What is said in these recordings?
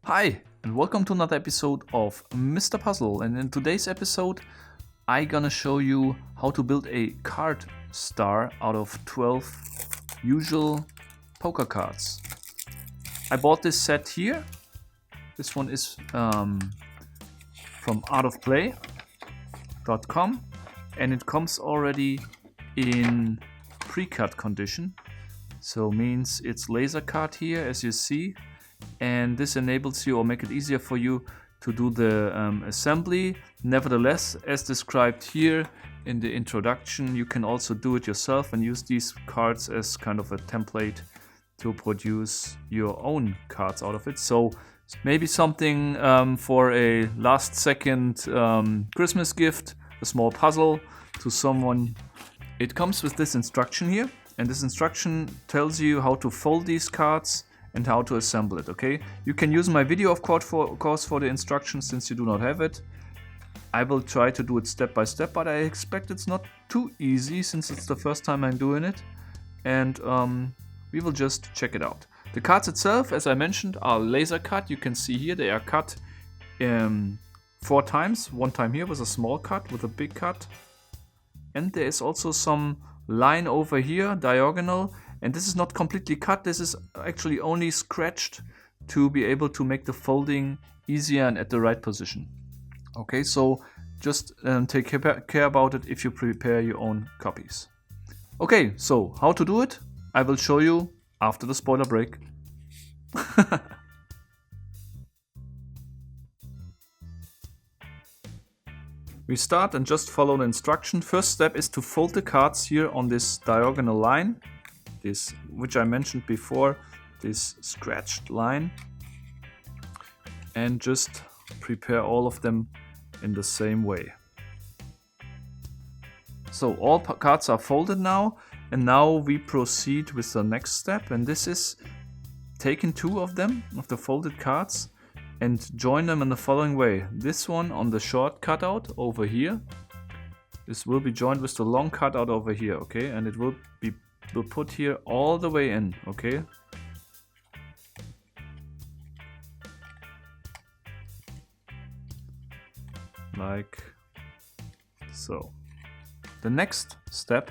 Hi, and welcome to another episode of Mr. Puzzle. And in today's episode, I'm gonna show you how to build a card star out of 12 usual poker cards. I bought this set here. This one is from artofplay.com, and it comes already in pre-cut condition. So means it's laser cut here, as you see. And this enables you or make it easier for you to do the assembly. Nevertheless, as described here in the introduction, you can also do it yourself and use these cards as kind of a template to produce your own cards out of it. So maybe something for a last second Christmas gift, a small puzzle to someone. It comes with this instruction here, and this instruction tells you how to fold these cards and how to assemble it, okay? You can use my video, of course, for the instructions since you do not have it. I will try to do it step by step, but I expect it's not too easy since it's the first time I'm doing it. And we will just check it out. The cards itself, as I mentioned, are laser cut. You can see here they are cut 4 times. One time here was a small cut with a big cut. And there is also some line over here, diagonal. And this is not completely cut, this is actually only scratched to be able to make the folding easier and at the right position. Okay, so just take care about it if you prepare your own copies. Okay, so how to do it, I will show you after the spoiler break. We start and just follow the instruction. First step is to fold the cards here on this diagonal line. This, which I mentioned before, this scratched line, and just prepare all of them in the same way. So all cards are folded now, and now we proceed with the next step, and this is taking 2 of them, of the folded cards, and join them in the following way. This one on the short cutout over here, this will be joined with the long cutout over here, okay, and it will put here all the way in, okay? Like so. The next step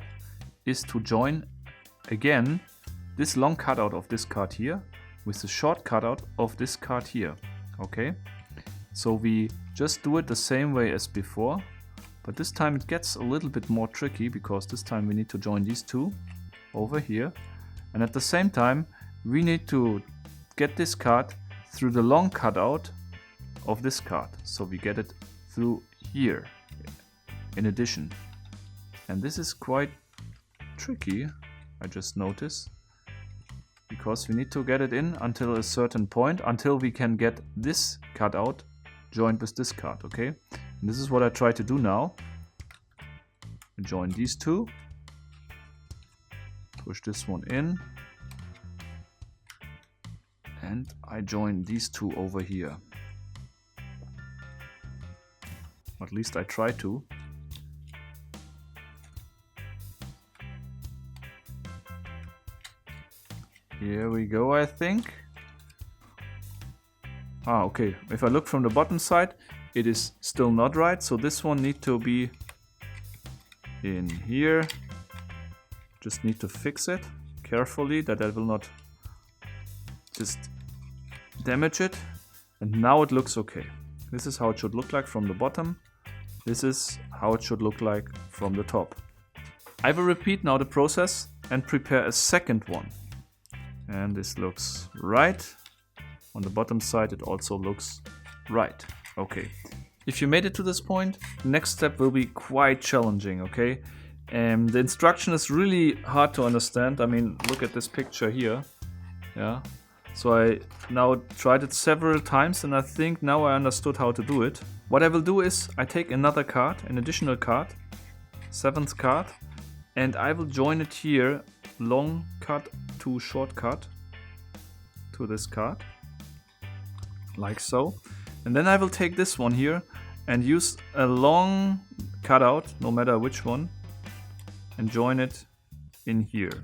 is to join again this long cutout of this card here with the short cutout of this card here, okay? So we just do it the same way as before, but this time it gets a little bit more tricky because this time we need to join these 2 over here, and at the same time we need to get this card through the long cutout of this card, so we get it through here in addition, and this is quite tricky, I just noticed, because we need to get it in until a certain point, until we can get this cutout joined with this card, okay? And this is what I try to do now. Join these 2, push this one in, and I join these 2 over here. At least I try to. Here we go, I think. Okay, if I look from the bottom side, it is still not right, so this one needs to be in here. Just need to fix it carefully that I will not just damage it, and now it looks okay. This is how it should look like from the bottom. This is how it should look like from the top. I will repeat now the process and prepare a second one, and this looks right. On the bottom side it also looks right. Okay, if you made it to this point, the next step will be quite challenging, okay? The instruction is really hard to understand. I mean, look at this picture here. Yeah. So I now tried it several times, and I think now I understood how to do it. What I will do is I take another card, an additional card, 7th card, and I will join it here, long cut to short cut, to this card, like so. And then I will take this one here and use a long cutout, no matter which one, and join it in here.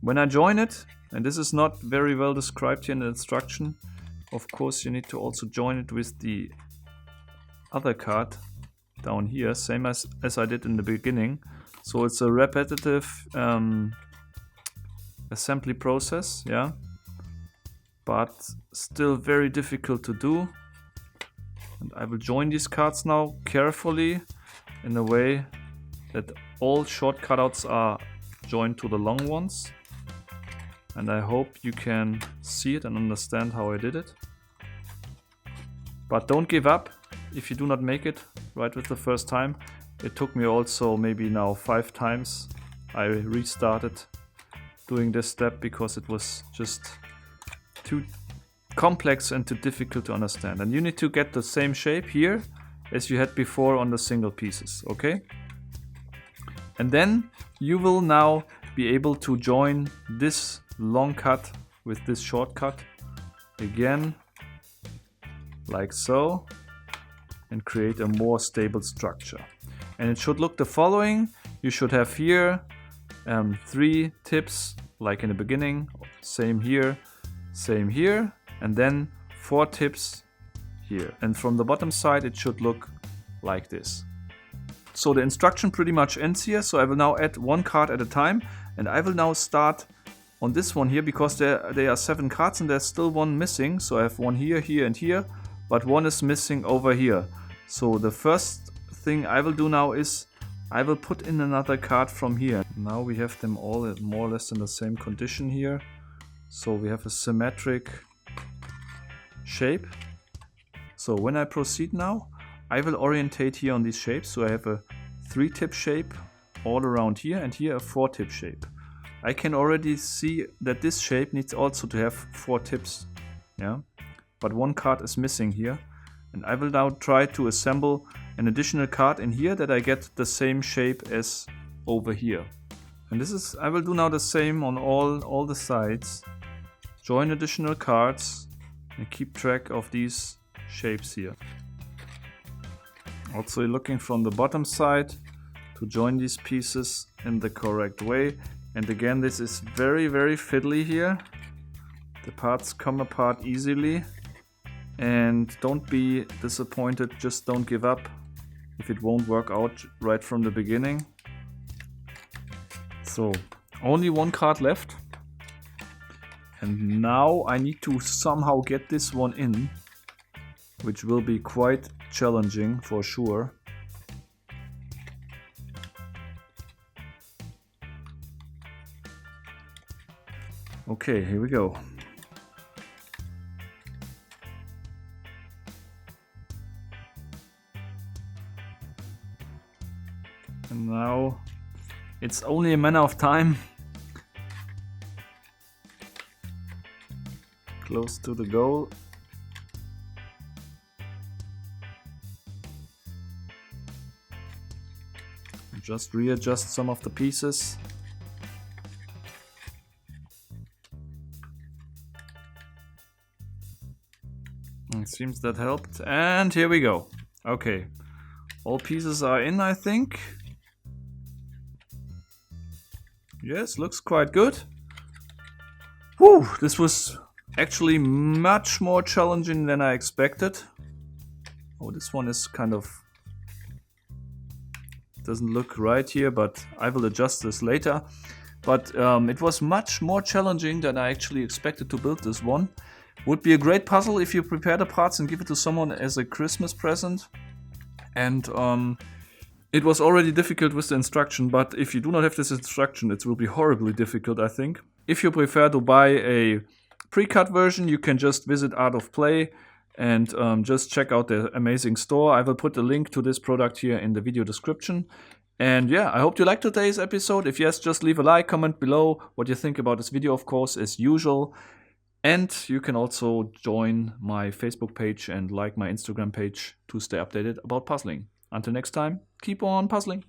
When I join it, and this is not very well described here in the instruction, of course you need to also join it with the other card down here, same as I did in the beginning. So it's a repetitive assembly process, yeah, but still very difficult to do. And I will join these cards now carefully in a way that all short cutouts are joined to the long ones. And I hope you can see it and understand how I did it. But don't give up if you do not make it right with the first time. It took me also maybe now 5 times. I restarted doing this step because it was just too complex and too difficult to understand. And you need to get the same shape here as you had before on the single pieces, okay? And then you will now be able to join this long cut with this short cut again, like so, and create a more stable structure. And it should look the following. You should have here 3 tips like in the beginning, same here, and then 4 tips here. And from the bottom side it should look like this. So the instruction pretty much ends here. So I will now add 1 card at a time, and I will now start on this one here because there are 7 cards and there's still 1 missing. So I have 1 here, here and here, but 1 is missing over here. So the first thing I will do now is I will put in another card from here. Now we have them all more or less in the same condition here. So we have a symmetric shape. So when I proceed now, I will orientate here on these shapes. So I have a 3-tip shape all around here, and here a 4-tip shape. I can already see that this shape needs also to have 4 tips, yeah, but 1 card is missing here. And I will now try to assemble an additional card in here that I get the same shape as over here. And this is, I will do now the same on all the sides. Join additional cards and keep track of these shapes here. Also looking from the bottom side to join these pieces in the correct way. And again, this is very, very fiddly here. The parts come apart easily. And don't be disappointed, just don't give up if it won't work out right from the beginning. So, only 1 card left. And now I need to somehow get this one in, which will be quite challenging for sure. Okay, here we go. And now it's only a matter of time. Close to the goal. Just readjust some of the pieces. It seems that helped. And here we go. Okay. All pieces are in, I think. Yes, looks quite good. Whew, this was actually much more challenging than I expected. Oh, this one is kind of... doesn't look right here, but I will adjust this later. But it was much more challenging than I actually expected to build this one. Would be a great puzzle if you prepare the parts and give it to someone as a Christmas present. And it was already difficult with the instruction, but if you do not have this instruction, it will be horribly difficult, I think. If you prefer to buy a pre-cut version, you can just visit Art of Play and just check out the amazing store. I will put the link to this product here in the video description. And yeah, I hope you liked today's episode. If yes, just leave a like, comment below what you think about this video, of course, as usual. And you can also join my Facebook page and like my Instagram page to stay updated about puzzling. Until next time, keep on puzzling.